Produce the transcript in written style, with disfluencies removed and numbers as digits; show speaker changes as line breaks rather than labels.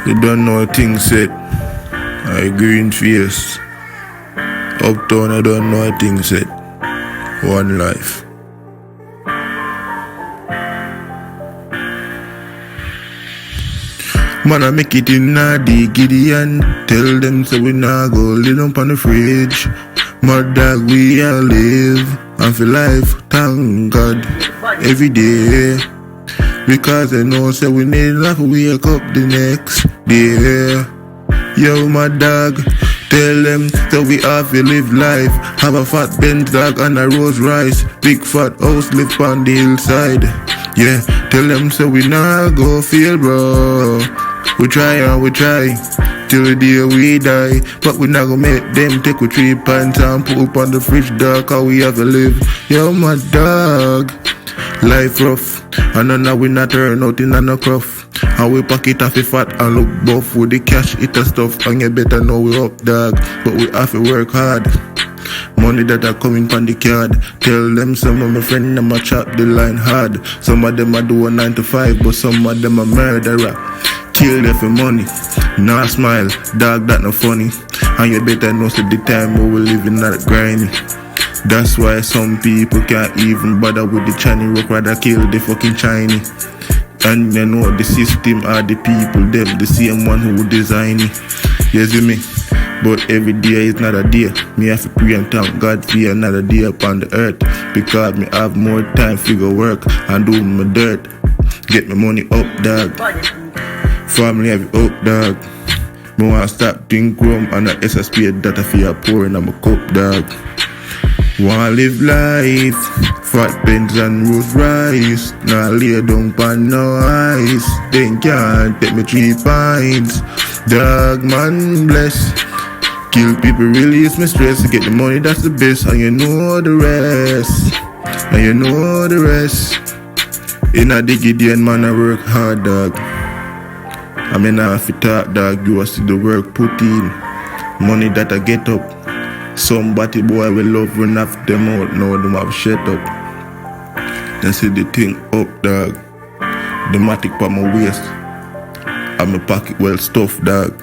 You don't know things set. I Greenface. Uptown, I don't know things set. One life. Man, I make it in a diggity and tell them so we nah go live up on the fridge. Mad dog, we all live and for life, thank God, every day. Because I know so we need enough to wake up the next day. Yo, my dog, tell them so we have to live life. Have a fat Benz dog and a Rolls Royce. Big fat house live on the hillside. Yeah, tell them so we nah go feel, bro. We try and we try till the day we die, but we not gonna make them take with 3 pints and put up on the fridge, dog, cause we have to live. Yo, my dog, life rough, and now we not turn out in no cruff. And we pocket off the fat and look buff with the cash, eat the stuff, and you better know we up, dog. But we have to work hard. Money that are coming from the card. Tell them some of my friends them a chop the line hard. Some of them a do a 9 to 5, but some of them a murderer. Kill them for money. Nah smile, dog, that no funny. And you better know so the time we living that grimy. That's why some people can't even bother with the Chinese rock, rather kill the fucking Chinese. And you know the system are the people, them the same one who design it. You see me? But every day is not a day. Me have to pray and thank God for another day upon the earth. Because me have more time to go work and do my dirt. Get my money up, dog. Family have it up, dog. Me want to stop pink rum and a SSP data for your pouring on my cup, dog. Wanna live life, fat Benz and Rolls Royce. Now lay down pan no ice. They can't take me 3 pints. Dog, man, bless. Kill people, release my stress. Get the money, that's the best. And you know the rest. And you know the rest. In a diggity and man, I work hard, dog. I mean, I have to talk, dog. You see the work put in. Money that I get up. Somebody boy will love run off them out. Now them have shut up. Then see the thing up, dog. The matic pa my waist. And my pocket well stuffed, dog.